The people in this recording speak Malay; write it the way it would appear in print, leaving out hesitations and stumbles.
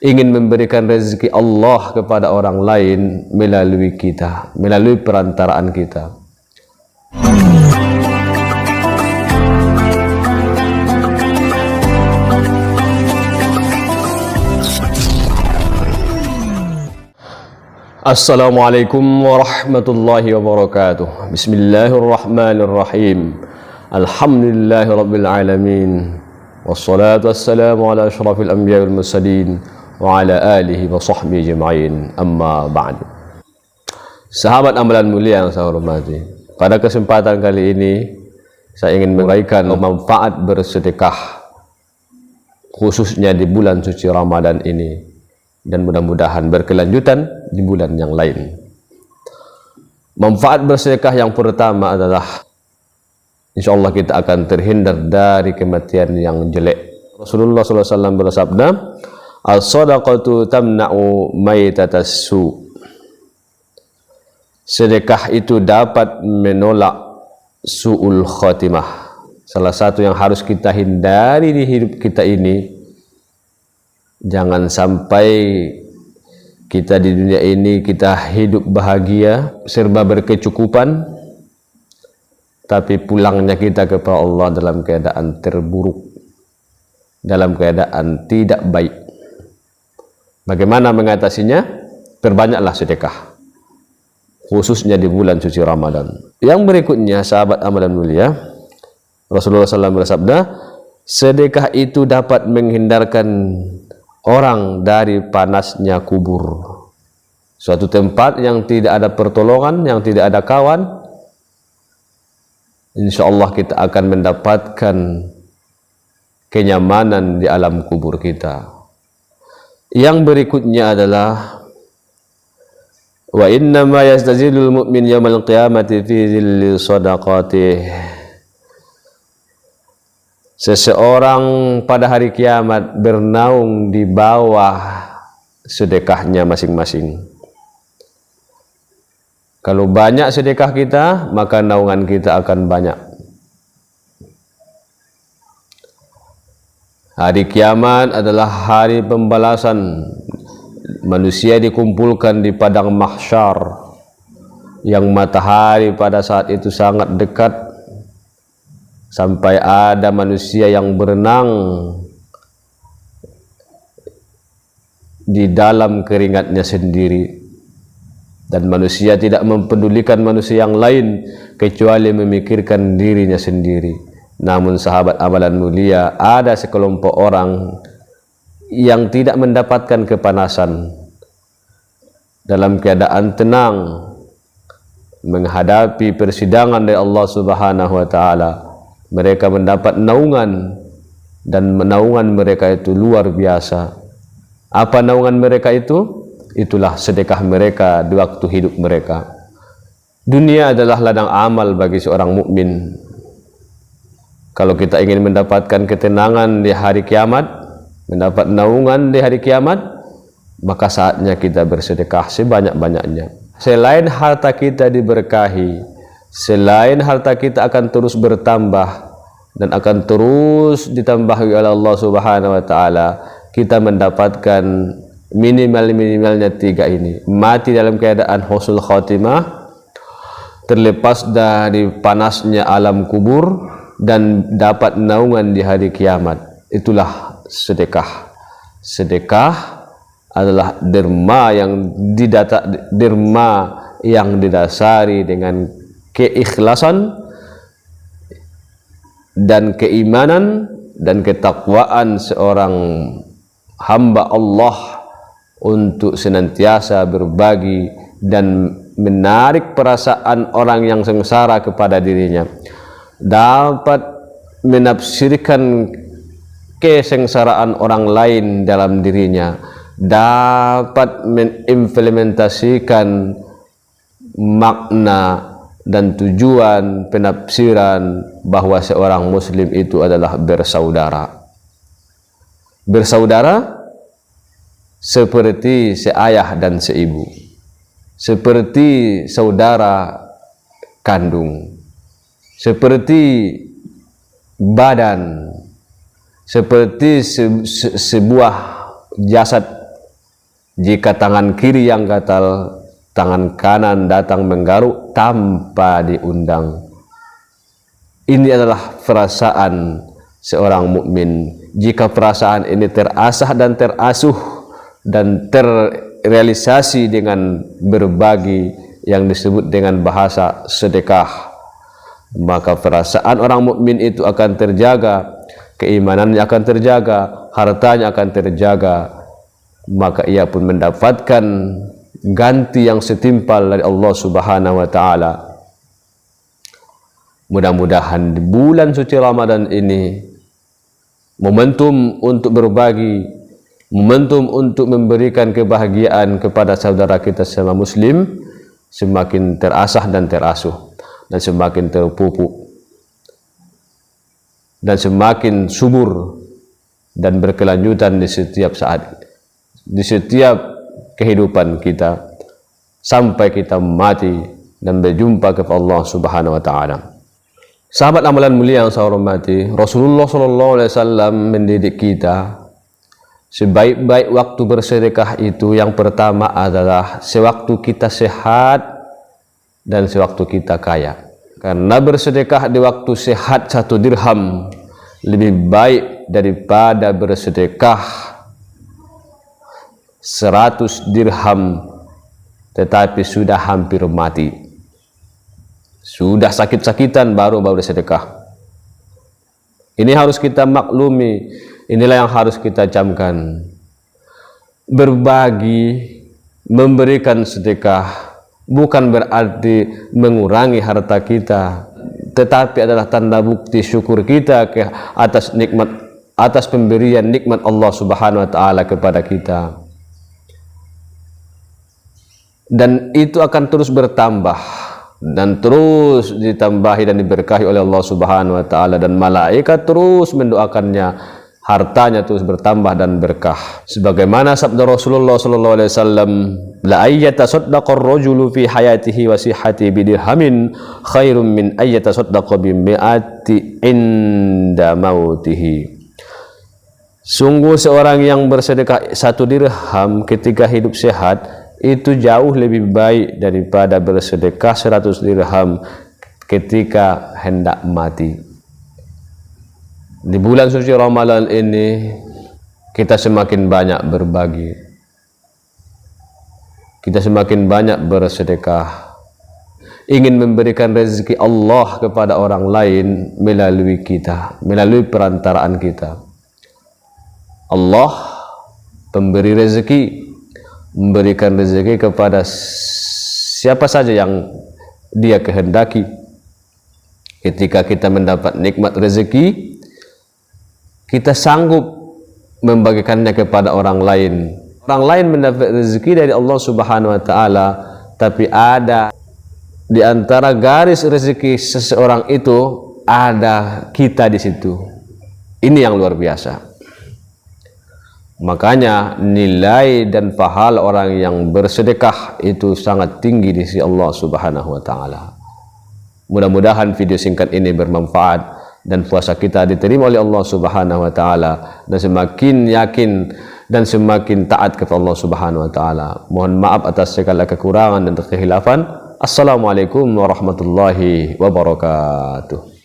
ingin memberikan rezeki Allah kepada orang lain melalui kita, melalui perantaraan kita. Assalamualaikum warahmatullahi wabarakatuh. Bismillahirrahmanirrahim. Alhamdulillahirabbil alamin. Wassalatu wassalamu ala asyrafil anbiya'i wal mursalin wa ala alihi wa sahbihi ajma'in. Amma ba'du. Sahabat amalan mulia yang saya hormati, pada kesempatan kali ini saya ingin menguraikan manfaat bersedekah khususnya di bulan suci Ramadan ini, dan mudah-mudahan berkelanjutan di bulan yang lain. Manfaat bersedekah yang pertama adalah insyaallah kita akan terhindar dari kematian yang jelek. Rasulullah SAW bersabda, "As-sadaqatu tamna'u maitatas su." Sedekah itu dapat menolak su'ul khatimah. Salah satu yang harus kita hindari di hidup kita ini, jangan sampai kita di dunia ini kita hidup bahagia, serba berkecukupan, tapi pulangnya kita kepada Allah dalam keadaan terburuk, dalam keadaan tidak baik. Bagaimana mengatasinya? Perbanyaklah sedekah, khususnya di bulan suci Ramadan. Yang berikutnya, sahabat amalan mulia, Rasulullah SAW bersabda, sedekah itu dapat menghindarkan orang dari panasnya kubur. Suatu tempat yang tidak ada pertolongan, yang tidak ada kawan, insyaallah kita akan mendapatkan kenyamanan di alam kubur kita. Yang berikutnya adalah wa inna ma yastazilul mu'min yaumal qiyamati fi zilli shadaqatihi. Seseorang pada hari kiamat bernaung di bawah sedekahnya masing-masing. Kalau banyak sedekah kita, maka naungan kita akan banyak. Hari kiamat adalah hari pembalasan. Manusia dikumpulkan di padang mahsyar, yang matahari pada saat itu sangat dekat, sampai ada manusia yang berenang di dalam keringatnya sendiri, dan manusia tidak mempedulikan manusia yang lain kecuali memikirkan dirinya sendiri. Namun sahabat amalan mulia, ada sekelompok orang yang tidak mendapatkan kepanasan, dalam keadaan tenang menghadapi persidangan dari Allah Subhanahu wa taala. Mereka mendapat naungan, dan naungan mereka itu luar biasa. Apa naungan mereka itu? Itulah sedekah mereka di waktu hidup mereka. Dunia adalah ladang amal bagi seorang mukmin. Kalau kita ingin mendapatkan ketenangan di hari kiamat, mendapat naungan di hari kiamat, maka saatnya kita bersedekah sebanyak-banyaknya. Selain harta kita diberkahi, selain harta kita akan terus bertambah dan akan terus ditambahi oleh Allah Subhanahu wa taala, kita mendapatkan minimalnya 3 ini. Mati dalam keadaan husnul khatimah, terlepas dari panasnya alam kubur, dan dapat naungan di hari kiamat. Itulah sedekah. Sedekah adalah derma yang didasari dengan keikhlasan dan keimanan dan ketakwaan seorang hamba Allah untuk senantiasa berbagi dan menarik perasaan orang yang sengsara kepada dirinya, dapat menafsirkan kesengsaraan orang lain dalam dirinya, dapat mengimplementasikan makna dan tujuan penafsiran bahwa seorang muslim itu adalah bersaudara. Bersaudara seperti seayah dan seibu, seperti saudara kandung, seperti badan, seperti sebuah jasad Jika tangan kiri yang gatal, tangan kanan datang menggaruk tanpa diundang. Ini adalah perasaan seorang mukmin. Jika perasaan ini terasah dan terasuh dan terrealisasi dengan berbagi yang disebut dengan bahasa sedekah, maka perasaan orang mukmin itu akan terjaga, keimanannya akan terjaga, hartanya akan terjaga, maka ia pun mendapatkan ganti yang setimpal dari Allah Subhanahu wa taala. Mudah-mudahan di bulan suci Ramadan ini momentum untuk berbagi, momentum untuk memberikan kebahagiaan kepada saudara kita sesama muslim semakin terasah dan terasuh, dan semakin terpupuk, dan semakin subur dan berkelanjutan di setiap saat, di setiap kehidupan kita sampai kita mati dan berjumpa kepada Allah Subhanahu wa taala. Sahabat amalan mulia yang saya hormati, Rasulullah sallallahu alaihi wasallam mendidik kita sebaik-baik waktu bersedekah itu yang pertama adalah sewaktu kita sehat dan sewaktu kita kaya. Karena bersedekah di waktu sehat 1 dirham lebih baik daripada bersedekah 100 dirham tetapi sudah hampir mati, sudah sakit-sakitan baru bersedekah. Ini harus kita maklumi, inilah yang harus kita camkan. Berbagi, memberikan sedekah bukan berarti mengurangi harta kita, tetapi adalah tanda bukti syukur kita atas nikmat, atas pemberian nikmat Allah Subhanahu wa taala kepada kita. Dan itu akan terus bertambah dan terus ditambahi dan diberkahi oleh Allah Subhanahu wa taala, dan malaikat terus mendoakannya, hartanya terus bertambah dan berkah. Sebagaimana sabda Rasulullah sallallahu alaihi wasallam, la ayyatasaddaqar rajulu fi hayatihi wa sihhati bidirhamin khairum min ayyatasaddaqa bi mi'ati inda mautihi. Sungguh seorang yang bersedekah 1 dirham ketika hidup sehat itu jauh lebih baik daripada bersedekah 100 dirham ketika hendak mati. Di bulan suci Ramadan ini kita semakin banyak berbagi, kita semakin banyak bersedekah, ingin memberikan rezeki Allah kepada orang lain melalui kita, melalui perantaraan kita. Allah pemberi rezeki, memberikan rezeki kepada siapa saja yang Dia kehendaki. Ketika kita mendapat nikmat rezeki, kita sanggup membagikannya kepada orang lain. Orang lain mendapat rezeki dari Allah Subhanahu wa taala, tapi ada di antara garis rezeki seseorang itu ada kita di situ. Ini yang luar biasa. Makanya nilai dan pahala orang yang bersedekah itu sangat tinggi di sisi Allah Subhanahu wa taala. Mudah-mudahan video singkat ini bermanfaat dan puasa kita diterima oleh Allah Subhanahu wa taala, dan semakin yakin dan semakin taat kepada Allah Subhanahu wa taala. Mohon maaf atas segala kekurangan dan kekhilafan. Assalamualaikum warahmatullahi wabarakatuh.